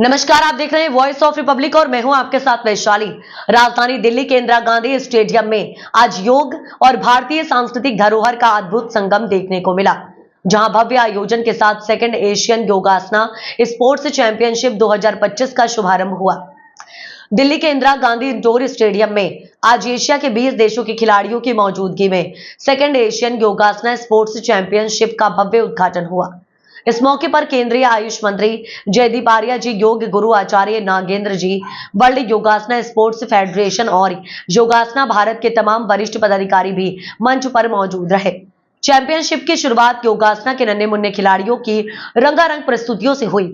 नमस्कार, आप देख रहे हैं वॉइस ऑफ रिपब्लिक और मैं हूं आपके साथ वैशाली। राजधानी दिल्ली के इंदिरा गांधी स्टेडियम में आज योग और भारतीय सांस्कृतिक धरोहर का अद्भुत संगम देखने को मिला, जहां भव्य आयोजन के साथ सेकंड एशियन योगासना स्पोर्ट्स चैंपियनशिप 2025 का शुभारंभ हुआ। दिल्ली के इंदिरा गांधी इंडोर स्टेडियम में आज एशिया के 20 देशों के खिलाड़ियों की मौजूदगी में सेकंड एशियन योगासना स्पोर्ट्स चैंपियनशिप का भव्य उद्घाटन हुआ। इस मौके पर केंद्रीय आयुष मंत्री जयदीप आर्या जी, योग गुरु आचार्य नागेंद्र जी, वर्ल्ड योगासना स्पोर्ट्स फेडरेशन और योगासना भारत के तमाम वरिष्ठ पदाधिकारी भी मंच पर मौजूद रहे। चैंपियनशिप की शुरुआत योगासना के नन्हे मुन्ने खिलाड़ियों की रंगारंग प्रस्तुतियों से हुई,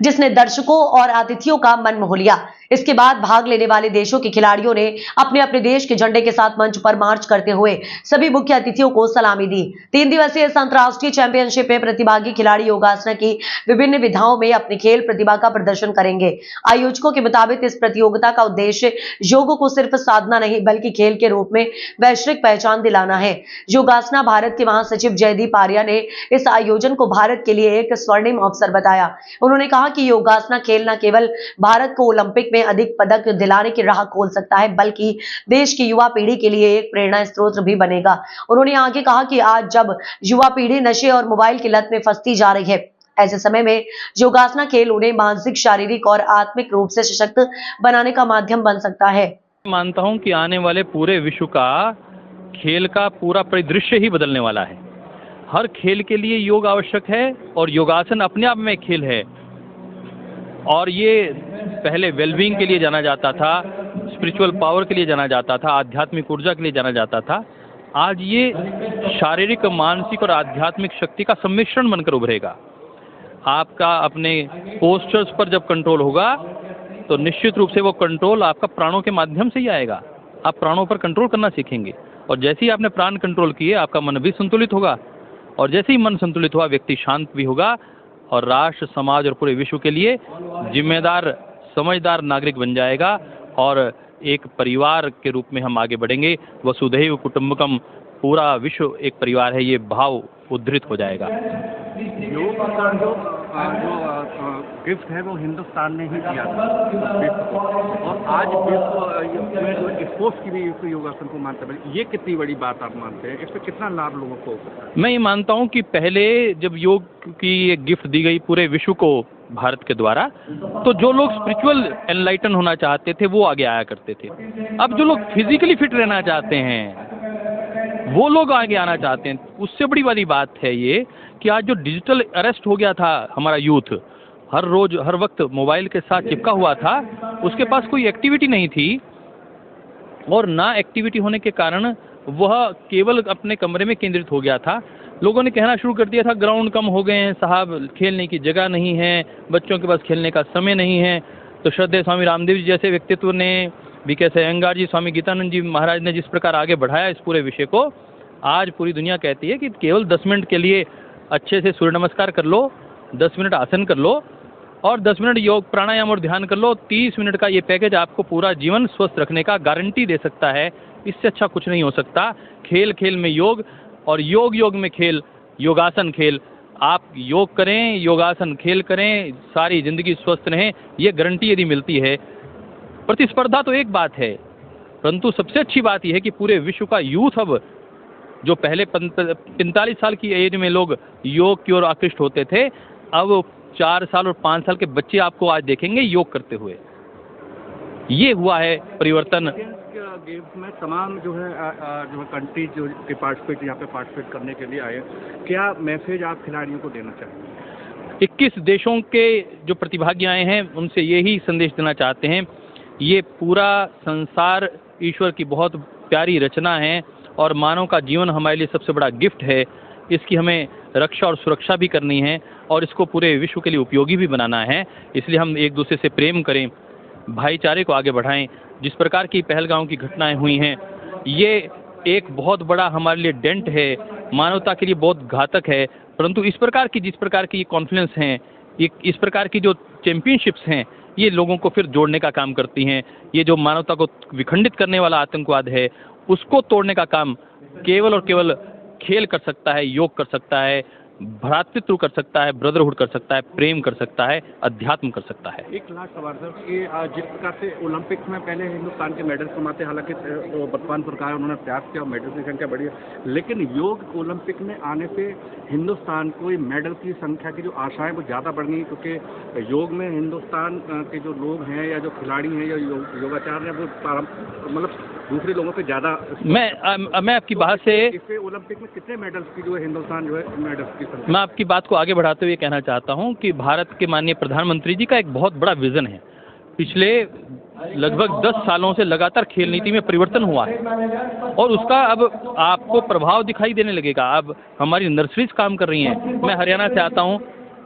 जिसने दर्शकों और अतिथियों का मन मोह लिया। इसके बाद भाग लेने वाले देशों के खिलाड़ियों ने अपने अपने देश के झंडे के साथ मंच पर मार्च करते हुए सभी मुख्य अतिथियों को सलामी दी। 3 दिवसीय इस अंतर्राष्ट्रीय चैंपियनशिप में प्रतिभागी खिलाड़ी योगासना की विभिन्न विधाओं में अपनी खेल प्रतिभा का प्रदर्शन करेंगे। आयोजकों के मुताबिक इस प्रतियोगिता का उद्देश्य योग को सिर्फ साधना नहीं बल्कि खेल के रूप में वैश्विक पहचान दिलाना है। योगासना भारत के महासचिव जयदीप आर्या ने इस आयोजन को भारत के लिए एक स्वर्णिम अवसर बताया। उन्होंने कहा कि योगासना खेल न केवल भारत को ओलंपिक में अधिक पदक दिलाने की राह खोल सकता है, बल्कि देश की युवा पीढ़ी के लिए एक प्रेरणा स्रोत भी बनेगा। उन्होंने आगे कहा कि आज जब युवा पीढ़ी नशे और मोबाइल की लत में फंसती जा रही है, ऐसे समय में योगासना खेल उन्हें मानसिक, शारीरिक और आत्मिक रूप से सशक्त बनाने का माध्यम बन सकता है। मानता हूं कि आने वाले पूरे विश्व का खेल का पूरा परिदृश्य ही बदलने वाला है। हर खेल के लिए योग आवश्यक है और योगासन अपने आप में खेल है। और ये पहले वेलबींग के लिए जाना जाता था, स्पिरिचुअल पावर के लिए जाना जाता था, आध्यात्मिक ऊर्जा के लिए जाना जाता था। आज ये शारीरिक, मानसिक और आध्यात्मिक शक्ति का सम्मिश्रण बनकर उभरेगा। आपका अपने पोस्चर्स पर जब कंट्रोल होगा तो निश्चित रूप से वो कंट्रोल आपका प्राणों के माध्यम से ही आएगा। आप प्राणों पर कंट्रोल करना सीखेंगे और जैसे ही आपने प्राण कंट्रोल किए, आपका मन भी संतुलित होगा और जैसे ही मन संतुलित हुआ, व्यक्ति शांत भी होगा और राष्ट्र, समाज और पूरे विश्व के लिए जिम्मेदार, समझदार नागरिक बन जाएगा और एक परिवार के रूप में हम आगे बढ़ेंगे। वसुधैव कुटुंबकम, पूरा विश्व एक परिवार है, ये भाव उद्धृत हो जाएगा। योग का जो गिफ्ट है वो हिंदुस्तान ने ही दिया था विश्व को, और आज विश्व स्पोर्ट्स की भी योगासन को मानते हैं। ये कितनी बड़ी बात आप मानते हैं? इसमें कितना लाभ लोगों को हो सकता है? मैं ये मानता हूँ कि पहले जब योग की एक गिफ्ट दी गई पूरे विश्व को भारत के द्वारा, तो जो लोग स्पिरिचुअल एनलाइटन होना चाहते थे वो आगे आया करते थे। अब जो लोग फिजिकली फिट रहना चाहते हैं वो लोग आगे आना चाहते हैं। उससे बड़ी वाली बात है ये कि आज जो डिजिटल अरेस्ट हो गया था हमारा यूथ, हर रोज हर वक्त मोबाइल के साथ चिपका हुआ था, उसके पास कोई एक्टिविटी नहीं थी और ना एक्टिविटी होने के कारण वह केवल अपने कमरे में केंद्रित हो गया था। लोगों ने कहना शुरू कर दिया था, ग्राउंड कम हो गए हैं साहब, खेलने की जगह नहीं है, बच्चों के पास खेलने का समय नहीं है। तो श्रद्धेय स्वामी रामदेव जी जैसे व्यक्तित्व ने, BK अयंगार जी, स्वामी गीतानंद जी महाराज ने जिस प्रकार आगे बढ़ाया इस पूरे विषय को, आज पूरी दुनिया कहती है कि केवल 10 मिनट के लिए अच्छे से सूर्य नमस्कार कर लो, 10 मिनट आसन कर लो और 10 मिनट योग, प्राणायाम और ध्यान कर लो। 30 मिनट का ये पैकेज आपको पूरा जीवन स्वस्थ रखने का गारंटी दे सकता है। इससे अच्छा कुछ नहीं हो सकता। खेल खेल में योग और योग योग में खेल, योगासन खेल। आप योग करें, योगासन खेल करें, सारी जिंदगी स्वस्थ रहें, ये गारंटी यदि मिलती है। प्रतिस्पर्धा तो एक बात है, परंतु सबसे अच्छी बात यह है कि पूरे विश्व का यूथ अब, जो पहले 45 साल की एज में लोग योग की ओर आकृष्ट होते थे, अब 4 साल और 5 साल के बच्चे आपको आज देखेंगे योग करते हुए। ये हुआ है परिवर्तन। गेम्स में तमाम जो कंट्रीज जो पार्टिसिपेट यहाँ पे पार्टिसिपेट करने के लिए आए, क्या मैसेज आप खिलाड़ियों को देना चाहेंगे? 21 देशों के जो प्रतिभागी आए हैं उनसे यही संदेश देना चाहते हैं, ये पूरा संसार ईश्वर की बहुत प्यारी रचना है और मानव का जीवन हमारे लिए सबसे बड़ा गिफ्ट है। इसकी हमें रक्षा और सुरक्षा भी करनी है और इसको पूरे विश्व के लिए उपयोगी भी बनाना है। इसलिए हम एक दूसरे से प्रेम करें, भाईचारे को आगे बढ़ाएं। जिस प्रकार की पहलगांव की घटनाएं हुई हैं, ये एक बहुत बड़ा हमारे लिए डेंट है, मानवता के लिए बहुत घातक है। परंतु जिस प्रकार की कॉन्फ्रेंस हैं, इस प्रकार की जो चैंपियनशिप्स हैं, ये लोगों को फिर जोड़ने का काम करती हैं। ये जो मानवता को विखंडित करने वाला आतंकवाद है, उसको तोड़ने का काम केवल और केवल खेल कर सकता है, योग कर सकता है। भ्रातृत्व कर सकता है, ब्रदरहुड कर सकता है, प्रेम कर सकता है, अध्यात्म कर सकता है। एक लास्ट सवाल सर कि जिस प्रकार से ओलंपिक्स में पहले हिंदुस्तान के मेडल्स कमाते, हालांकि वर्तमान सरकार उन्होंने प्रयास किया और मेडल्स की संख्या बढ़ी है, लेकिन योग ओलंपिक में आने से हिंदुस्तान को मेडल की संख्या की जो आशाएं वो ज़्यादा बढ़ गई, क्योंकि योग में हिंदुस्तान के जो लोग हैं या जो खिलाड़ी हैं या योगाचार्य हैं वो मतलब दूसरे लोगों पे ज़्यादा। मैं आपकी बात से इससे ओलंपिक में कितने मेडल्स की जो है हिंदुस्तान जो है मेडल्स की संख्या। मैं आपकी बात को आगे बढ़ाते हुए कहना चाहता हूं कि भारत के माननीय प्रधानमंत्री जी का एक बहुत बड़ा विजन है। पिछले लगभग 10 सालों से लगातार खेल नीति में परिवर्तन हुआ है और उसका अब आपको प्रभाव दिखाई देने लगेगा। अब हमारी नर्सरीज काम कर रही हैं। मैं हरियाणा से आता हूं।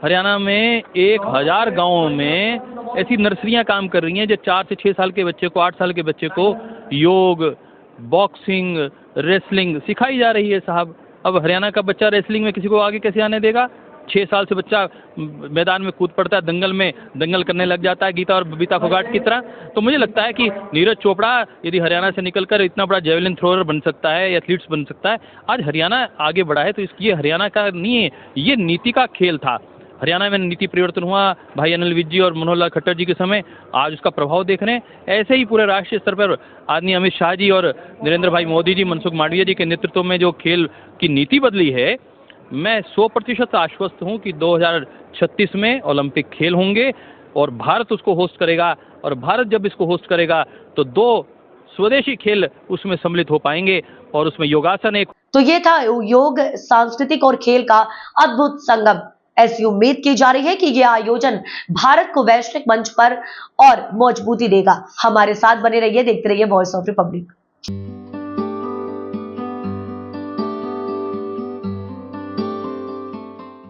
हरियाणा में 1000 गाँवों में ऐसी नर्सरियां काम कर रही हैं जो 4 से 6 साल के बच्चे को, 8 साल के बच्चे को योग, बॉक्सिंग, रेसलिंग सिखाई जा रही है साहब। अब हरियाणा का बच्चा रेसलिंग में किसी को आगे कैसे आने देगा? 6 साल से बच्चा मैदान में कूद पड़ता है, दंगल करने लग जाता है गीता और बबीता फोगाट की तरह। तो मुझे लगता है कि नीरज चोपड़ा यदि हरियाणा से निकलकर इतना बड़ा जेवलिन थ्रोअर बन सकता है, एथलीट्स बन सकता है, आज हरियाणा आगे बढ़ा है, तो ये हरियाणा का नहीं है, ये नीति का खेल था। हरियाणा में नीति परिवर्तन हुआ भाई अनिल विज जी और मनोहर लाल खट्टर जी के समय, आज उसका प्रभाव देख रहे हैं। ऐसे ही पूरे राष्ट्रीय स्तर पर आदरणीय अमित शाह जी और नरेंद्र भाई मोदी जी, मनसुख मांडविया जी के नेतृत्व में जो खेल की नीति बदली है, मैं 100% आश्वस्त हूं कि 2036 में ओलंपिक खेल होंगे और भारत उसको होस्ट करेगा। और भारत जब इसको होस्ट करेगा तो 2 स्वदेशी खेल उसमें सम्मिलित हो पाएंगे और उसमें योगासन एक। तो ये था योग, सांस्कृतिक और खेल का अद्भुत संगम। ऐसी उम्मीद की जा रही है कि यह आयोजन भारत को वैश्विक मंच पर और मजबूती देगा। हमारे साथ बने रहिए, देखते रहिए वॉइस ऑफ रिपब्लिक।